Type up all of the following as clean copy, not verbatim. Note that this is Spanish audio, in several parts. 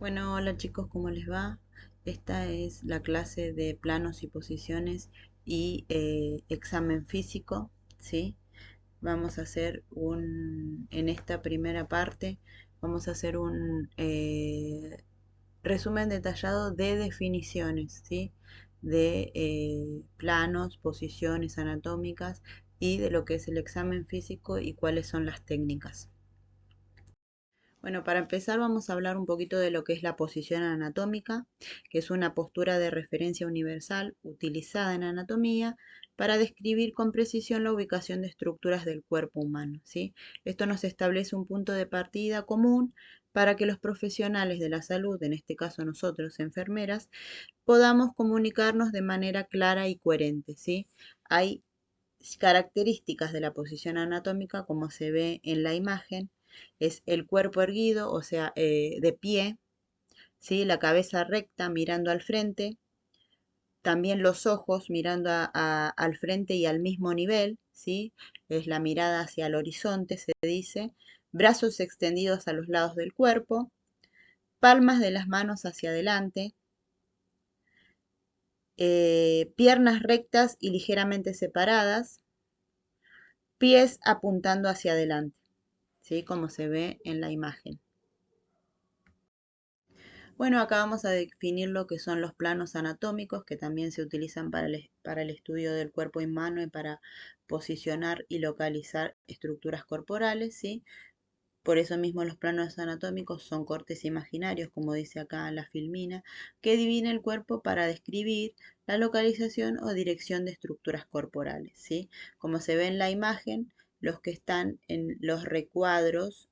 Bueno, hola chicos, ¿cómo les va? Esta es la clase de planos y posiciones y examen físico, ¿sí? Vamos a hacer en esta primera parte, vamos a hacer un resumen detallado de definiciones, ¿sí? De planos, posiciones anatómicas y de lo que es el examen físico y cuáles son las técnicas. Bueno, para empezar vamos a hablar un poquito de lo que es la posición anatómica, que es una postura de referencia universal utilizada en anatomía para describir con precisión la ubicación de estructuras del cuerpo humano, ¿sí? Esto nos establece un punto de partida común para que los profesionales de la salud, en este caso nosotros, enfermeras, podamos comunicarnos de manera clara y coherente, ¿sí? Hay características de la posición anatómica, como se ve en la imagen, es el cuerpo erguido, o sea, de pie, ¿sí? La cabeza recta mirando al frente, también los ojos mirando al frente y al mismo nivel, ¿sí? Es la mirada hacia el horizonte, se dice, brazos extendidos a los lados del cuerpo, palmas de las manos hacia adelante, piernas rectas y ligeramente separadas, pies apuntando hacia adelante, ¿sí? Como se ve en la imagen. Bueno, acá vamos a definir lo que son los planos anatómicos, que también se utilizan para el estudio del cuerpo humano y para posicionar y localizar estructuras corporales, ¿sí? Por eso mismo los planos anatómicos son cortes imaginarios, como dice acá la filmina, que dividen el cuerpo para describir la localización o dirección de estructuras corporales, ¿sí? Como se ve en la imagen, los que están en los recuadros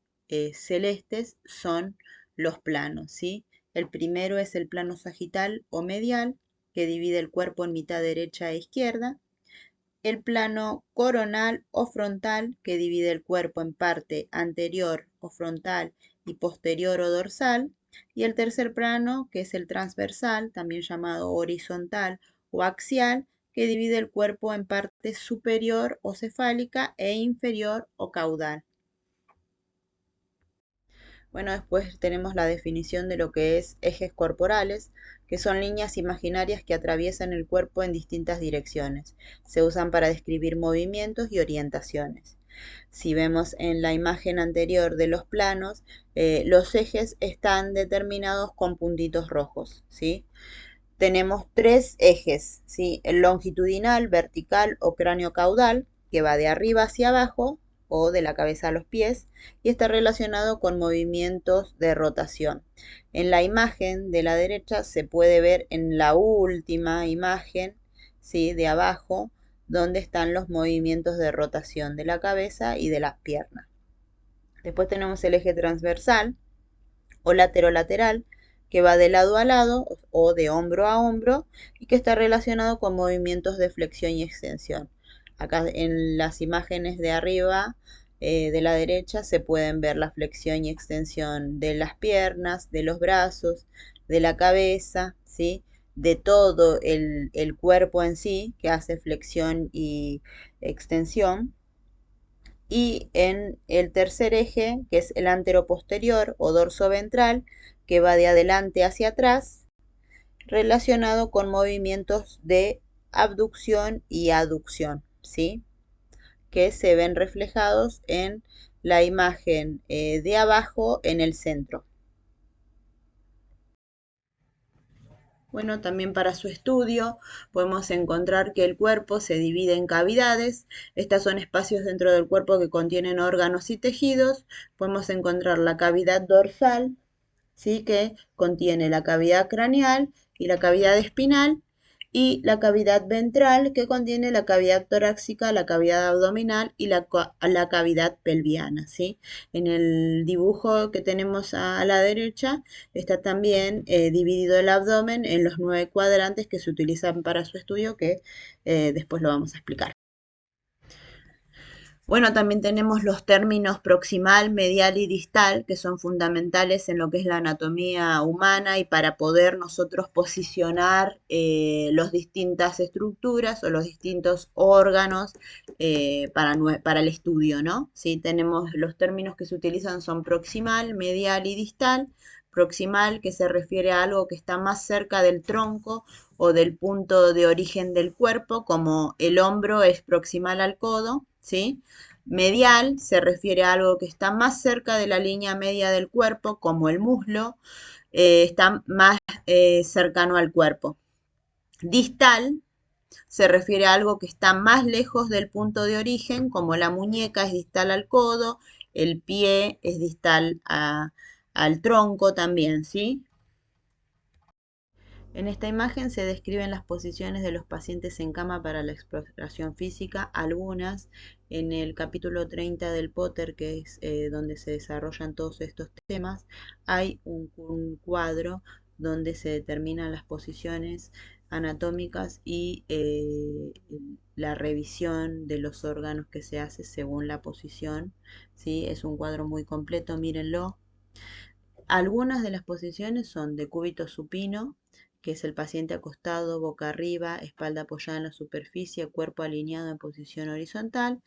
celestes son los planos, ¿sí? El primero es el plano sagital o medial, que divide el cuerpo en mitad derecha e izquierda. El plano coronal o frontal, que divide el cuerpo en parte anterior o frontal y posterior o dorsal. Y el tercer plano, que es el transversal, también llamado horizontal o axial, que divide el cuerpo en parte superior o cefálica e inferior o caudal. Bueno, después tenemos la definición de lo que es ejes corporales, que son líneas imaginarias que atraviesan el cuerpo en distintas direcciones. Se usan para describir movimientos y orientaciones. Si vemos en la imagen anterior de los planos, los ejes están determinados con puntitos rojos, ¿sí? Tenemos tres ejes, ¿sí? El longitudinal, vertical o cráneo caudal, que va de arriba hacia abajo o de la cabeza a los pies y está relacionado con movimientos de rotación. En la imagen de la derecha se puede ver en la última imagen, ¿sí? De abajo, donde están los movimientos de rotación de la cabeza y de las piernas. Después tenemos el eje transversal o lateral, que va de lado a lado o de hombro a hombro y que está relacionado con movimientos de flexión y extensión. Acá en las imágenes de arriba de la derecha se pueden ver la flexión y extensión de las piernas, de los brazos, de la cabeza, ¿sí? De todo el cuerpo en sí, que hace flexión y extensión. Y en el tercer eje, que es el anteroposterior o dorso ventral, que va de adelante hacia atrás, relacionado con movimientos de abducción y aducción, ¿sí? Que se ven reflejados en la imagen de abajo en el centro. Bueno, también para su estudio podemos encontrar que el cuerpo se divide en cavidades. Estas son espacios dentro del cuerpo que contienen órganos y tejidos. Podemos encontrar la cavidad dorsal, ¿sí? Que contiene la cavidad craneal y la cavidad espinal, y la cavidad ventral, que contiene la cavidad torácica, la cavidad abdominal y la cavidad pelviana, ¿sí? En el dibujo que tenemos a la derecha está también dividido el abdomen en los 9 cuadrantes que se utilizan para su estudio, que después lo vamos a explicar. Bueno, también tenemos los términos proximal, medial y distal, que son fundamentales en lo que es la anatomía humana y para poder nosotros posicionar las distintas estructuras o los distintos órganos para el estudio, ¿no? Sí, tenemos los términos que se utilizan son proximal, medial y distal. proximal, que se refiere a algo que está más cerca del tronco o del punto de origen del cuerpo, como el hombro es proximal al codo, ¿sí? Medial se refiere a algo que está más cerca de la línea media del cuerpo, como el muslo, está más cercano al cuerpo. Distal se refiere a algo que está más lejos del punto de origen, como la muñeca es distal al codo, el pie es distal al tronco también, ¿sí? En esta imagen se describen las posiciones de los pacientes en cama para la exploración física, algunas en el capítulo 30 del Potter, que es donde se desarrollan todos estos temas, hay un cuadro donde se determinan las posiciones anatómicas y la revisión de los órganos que se hace según la posición, ¿sí? Es un cuadro muy completo, mírenlo. Algunas de las posiciones son de cúbito supino, que es el paciente acostado, boca arriba, espalda apoyada en la superficie, cuerpo alineado en posición horizontal.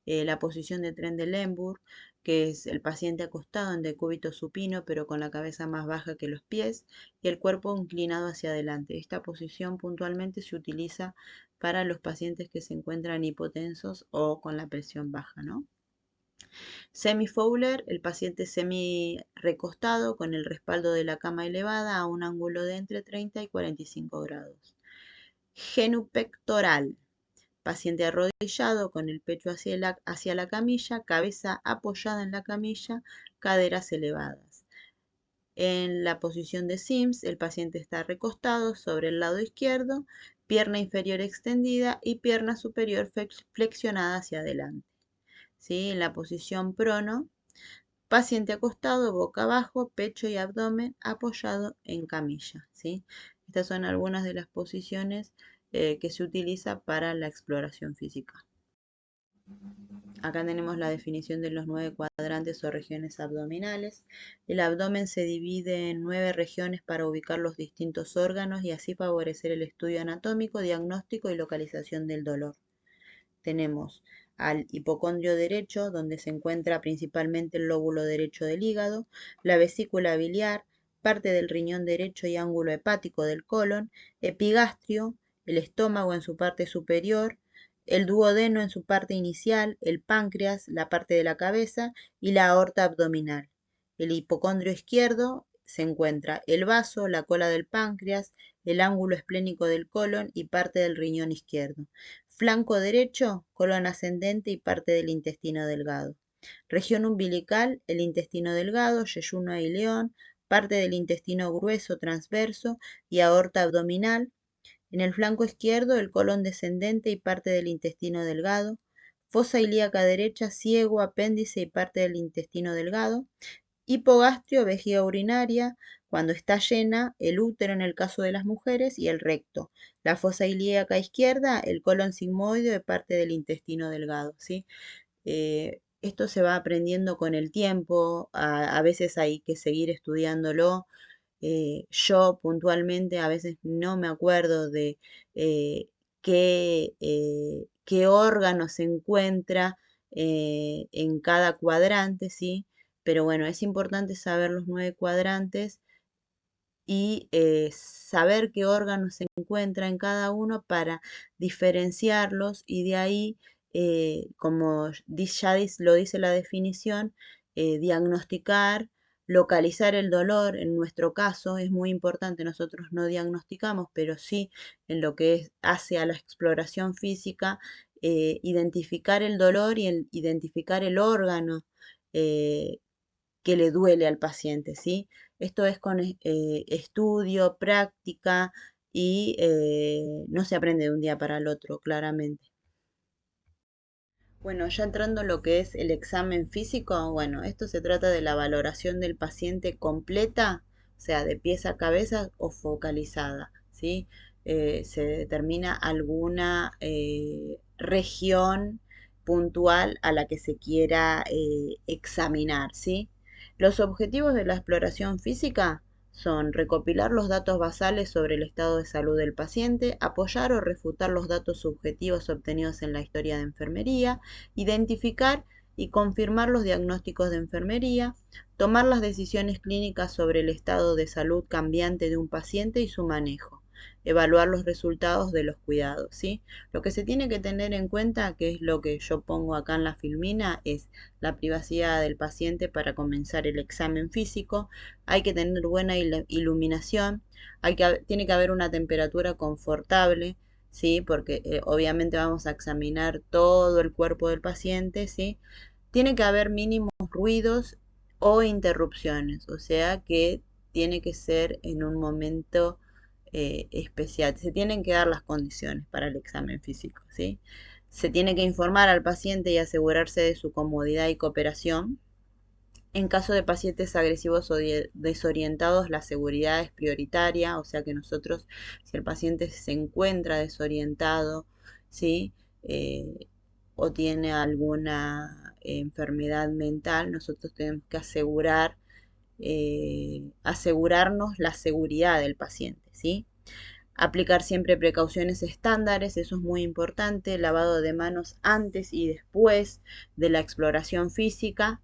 La posición de Trendelenburg, que es el paciente acostado en decúbito supino, pero con la cabeza más baja que los pies y el cuerpo inclinado hacia adelante. Esta posición puntualmente se utiliza para los pacientes que se encuentran hipotensos o con la presión baja, ¿no? Semi-Fowler, el paciente semi-recostado con el respaldo de la cama elevada a un ángulo de entre 30 y 45 grados. Genupectoral, paciente arrodillado con el pecho hacia la camilla, cabeza apoyada en la camilla, caderas elevadas. En la posición de Sims, el paciente está recostado sobre el lado izquierdo, pierna inferior extendida y pierna superior flexionada hacia adelante. ¿Sí? En la posición prono, paciente acostado, boca abajo, pecho y abdomen apoyado en camilla, ¿sí? Estas son algunas de las posiciones que se utiliza para la exploración física. Acá tenemos la definición de los 9 cuadrantes o regiones abdominales. El abdomen se divide en 9 regiones para ubicar los distintos órganos y así favorecer el estudio anatómico, diagnóstico y localización del dolor. Tenemos al hipocondrio derecho, donde se encuentra principalmente el lóbulo derecho del hígado, la vesícula biliar, parte del riñón derecho y ángulo hepático del colon, epigastrio, el estómago en su parte superior, el duodeno en su parte inicial, el páncreas, la parte de la cabeza y la aorta abdominal. El hipocondrio izquierdo se encuentra el vaso, la cola del páncreas, el ángulo esplénico del colon y parte del riñón izquierdo. Flanco derecho, colon ascendente y parte del intestino delgado. Región umbilical, el intestino delgado, yeyuno y león, parte del intestino grueso transverso y aorta abdominal. En el flanco izquierdo, el colon descendente y parte del intestino delgado. Fosa ilíaca derecha, ciego, apéndice y parte del intestino delgado. Hipogastrio, vejiga urinaria, cuando está llena, el útero en el caso de las mujeres y el recto. La fosa ilíaca izquierda, el colon sigmoide de parte del intestino delgado, ¿sí? Esto se va aprendiendo con el tiempo, a veces hay que seguir estudiándolo. Yo puntualmente a veces no me acuerdo de qué órgano se encuentra en cada cuadrante, ¿sí? Pero bueno, es importante saber los 9 cuadrantes y saber qué órgano se encuentra en cada uno para diferenciarlos y de ahí, como ya lo dice la definición, diagnosticar, localizar el dolor. En nuestro caso es muy importante, nosotros no diagnosticamos, pero sí en lo que hace a la exploración física, identificar el dolor y identificar el órgano eh, que le duele al paciente, ¿sí? Esto es con estudio, práctica y no se aprende de un día para el otro, claramente. Bueno, ya entrando en lo que es el examen físico, bueno, esto se trata de la valoración del paciente completa, o sea, de pies a cabeza o focalizada, ¿sí? Se determina alguna región puntual a la que se quiera examinar, ¿sí? Los objetivos de la exploración física son recopilar los datos basales sobre el estado de salud del paciente, apoyar o refutar los datos subjetivos obtenidos en la historia de enfermería, identificar y confirmar los diagnósticos de enfermería, tomar las decisiones clínicas sobre el estado de salud cambiante de un paciente y su manejo, evaluar los resultados de los cuidados, ¿sí? Lo que se tiene que tener en cuenta, que es lo que yo pongo acá en la filmina, es la privacidad del paciente para comenzar el examen físico. Hay que tener buena iluminación, tiene que haber una temperatura confortable, ¿sí? Porque obviamente vamos a examinar todo el cuerpo del paciente, ¿sí? Tiene que haber mínimos ruidos o interrupciones, o sea que tiene que ser en un momento especial. Se tienen que dar las condiciones para el examen físico, ¿sí? Se tiene que informar al paciente y asegurarse de su comodidad y cooperación. En caso de pacientes agresivos o desorientados, la seguridad es prioritaria, o sea que nosotros, si el paciente se encuentra desorientado, ¿sí? O tiene alguna enfermedad mental, nosotros tenemos que asegurarnos la seguridad del paciente, ¿sí? Aplicar siempre precauciones estándares, eso es muy importante, lavado de manos antes y después de la exploración física,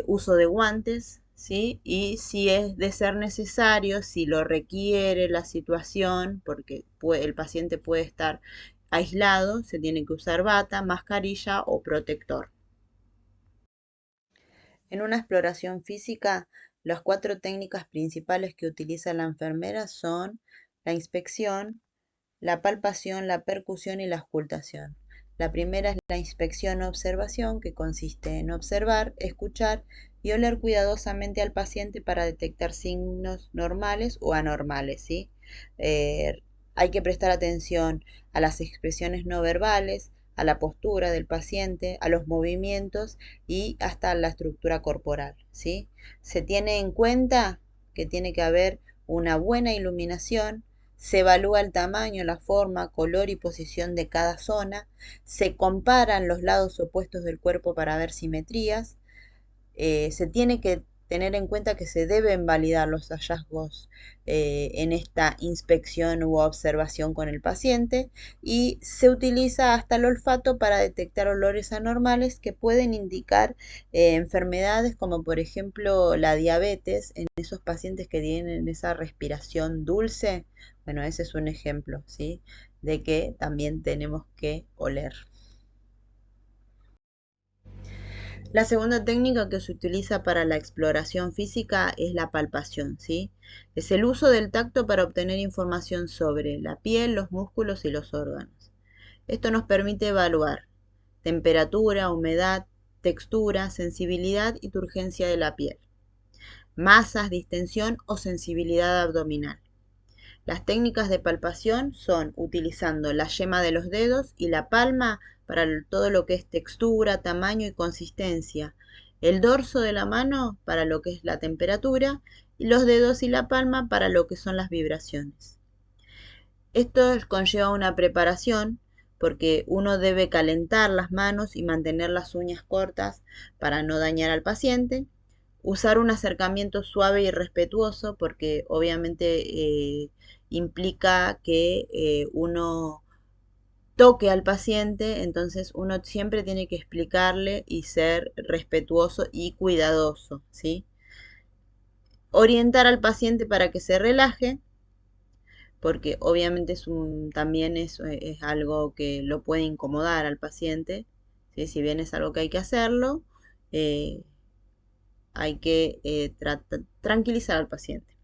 uso de guantes, ¿sí? Y si es de ser necesario, si lo requiere la situación, porque el paciente puede estar aislado, se tiene que usar bata, mascarilla o protector. En una exploración física, las cuatro técnicas principales que utiliza la enfermera son la inspección, la palpación, la percusión y la auscultación. La primera es la inspección-observación, que consiste en observar, escuchar y oler cuidadosamente al paciente para detectar signos normales o anormales, ¿sí? Hay que prestar atención a las expresiones no verbales, a la postura del paciente, a los movimientos y hasta la estructura corporal, ¿sí? Se tiene en cuenta que tiene que haber una buena iluminación, se evalúa el tamaño, la forma, color y posición de cada zona, se comparan los lados opuestos del cuerpo para ver simetrías, se tiene que tener en cuenta que se deben validar los hallazgos en esta inspección u observación con el paciente y se utiliza hasta el olfato para detectar olores anormales que pueden indicar enfermedades como por ejemplo la diabetes en esos pacientes que tienen esa respiración dulce. Bueno, ese es un ejemplo, ¿sí? De que también tenemos que oler. La segunda técnica que se utiliza para la exploración física es la palpación, ¿sí? Es el uso del tacto para obtener información sobre la piel, los músculos y los órganos. Esto nos permite evaluar temperatura, humedad, textura, sensibilidad y turgencia de la piel, masas, distensión o sensibilidad abdominal. Las técnicas de palpación son utilizando la yema de los dedos y la palma para todo lo que es textura, tamaño y consistencia, el dorso de la mano para lo que es la temperatura y los dedos y la palma para lo que son las vibraciones. Esto conlleva una preparación porque uno debe calentar las manos y mantener las uñas cortas para no dañar al paciente. Usar un acercamiento suave y respetuoso porque obviamente implica que uno toque al paciente, entonces uno siempre tiene que explicarle y ser respetuoso y cuidadoso, ¿sí? Orientar al paciente para que se relaje, porque obviamente también es algo que lo puede incomodar al paciente, ¿sí? Si bien es algo que hay que hacerlo, eh, hay que tranquilizar al paciente.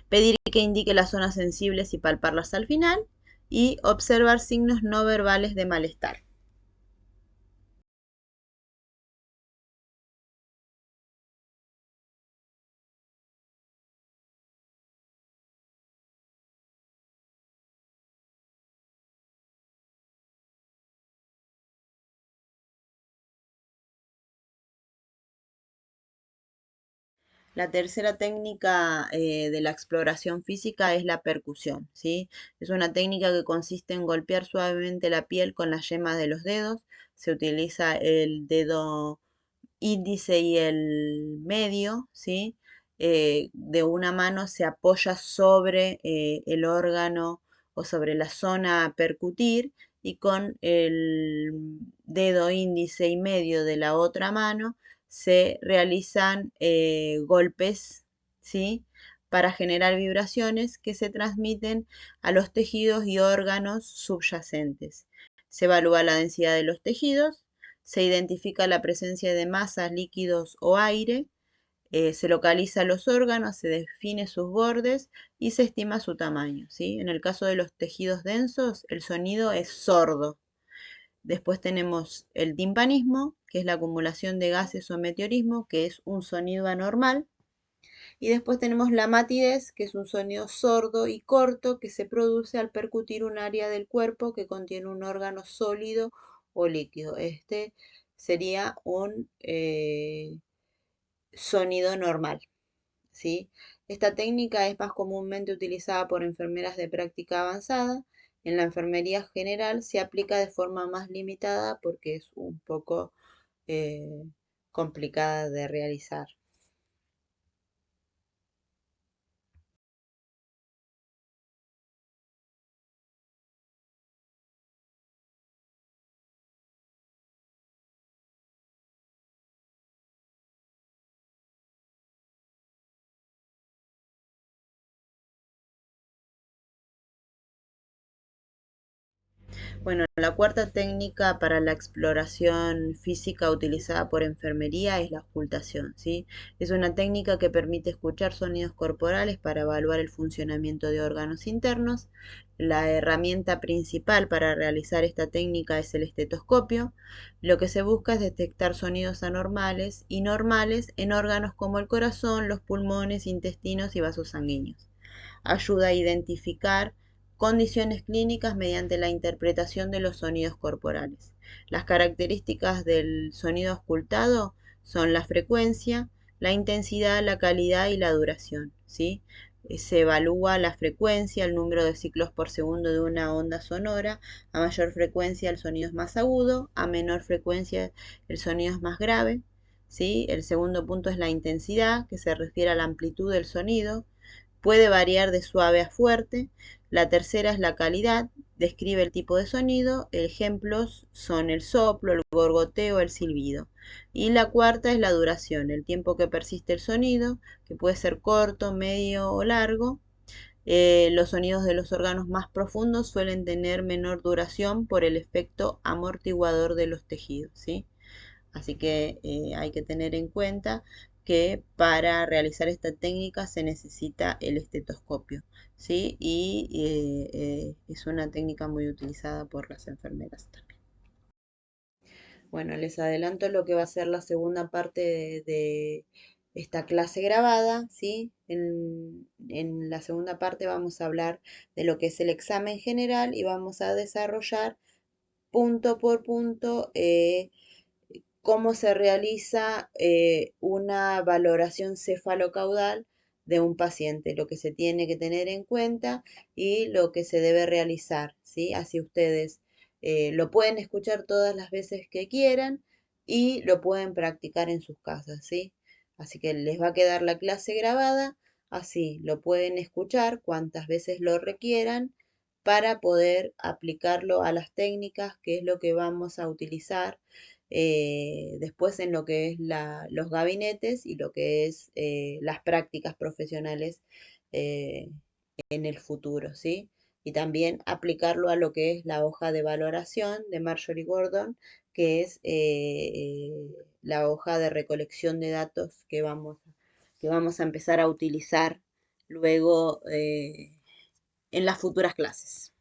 Pedir que indique las zonas sensibles y palparlas al final y observar signos no verbales de malestar. La tercera técnica de la exploración física es la percusión, ¿sí? Es una técnica que consiste en golpear suavemente la piel con las yemas de los dedos. Se utiliza el dedo índice y el medio, ¿sí? De una mano se apoya sobre el órgano o sobre la zona a percutir y con el dedo índice y medio de la otra mano se realizan golpes, ¿sí? Para generar vibraciones que se transmiten a los tejidos y órganos subyacentes. Se evalúa la densidad de los tejidos, se identifica la presencia de masas, líquidos o aire, se localiza los órganos, se define sus bordes y se estima su tamaño, ¿sí? En el caso de los tejidos densos, el sonido es sordo. Después tenemos el timpanismo, que es la acumulación de gases o meteorismo, que es un sonido anormal. Y después tenemos la matidez, que es un sonido sordo y corto que se produce al percutir un área del cuerpo que contiene un órgano sólido o líquido. Este sería un sonido normal, ¿sí? Esta técnica es más comúnmente utilizada por enfermeras de práctica avanzada. En la enfermería general se aplica de forma más limitada porque es un poco eh, complicada de realizar. Bueno, la cuarta técnica para la exploración física utilizada por enfermería es la ocultación, ¿sí? Es una técnica que permite escuchar sonidos corporales para evaluar el funcionamiento de órganos internos. La herramienta principal para realizar esta técnica es el estetoscopio. Lo que se busca es detectar sonidos anormales y normales en órganos como el corazón, los pulmones, intestinos y vasos sanguíneos. Ayuda a identificar condiciones clínicas mediante la interpretación de los sonidos corporales. Las características del sonido ocultado son la frecuencia, la intensidad, la calidad y la duración, ¿sí? Se evalúa la frecuencia, el número de ciclos por segundo de una onda sonora. A mayor frecuencia el sonido es más agudo, a menor frecuencia el sonido es más grave, ¿sí? El segundo punto es la intensidad, que se refiere a la amplitud del sonido. Puede variar de suave a fuerte. La tercera es la calidad, describe el tipo de sonido. Ejemplos son el soplo, el gorgoteo, el silbido. Y la cuarta es la duración, el tiempo que persiste el sonido, que puede ser corto, medio o largo. Los sonidos de los órganos más profundos suelen tener menor duración por el efecto amortiguador de los tejidos, ¿sí? Así que hay que tener en cuenta que para realizar esta técnica se necesita el estetoscopio, ¿sí? Y es una técnica muy utilizada por las enfermeras también. Bueno, les adelanto lo que va a ser la segunda parte de esta clase grabada, ¿sí? En la segunda parte vamos a hablar de lo que es el examen general y vamos a desarrollar punto por punto cómo se realiza una valoración cefalocaudal de un paciente, lo que se tiene que tener en cuenta y lo que se debe realizar, ¿sí? Así ustedes lo pueden escuchar todas las veces que quieran y lo pueden practicar en sus casas, ¿sí? Así que les va a quedar la clase grabada, así lo pueden escuchar cuantas veces lo requieran para poder aplicarlo a las técnicas, que es lo que vamos a utilizar después en lo que es los gabinetes y lo que es las prácticas profesionales eh, en el futuro, ¿sí? Y también aplicarlo a lo que es la hoja de valoración de Marjorie Gordon, que es la hoja de recolección de datos que vamos a empezar a utilizar luego en las futuras clases.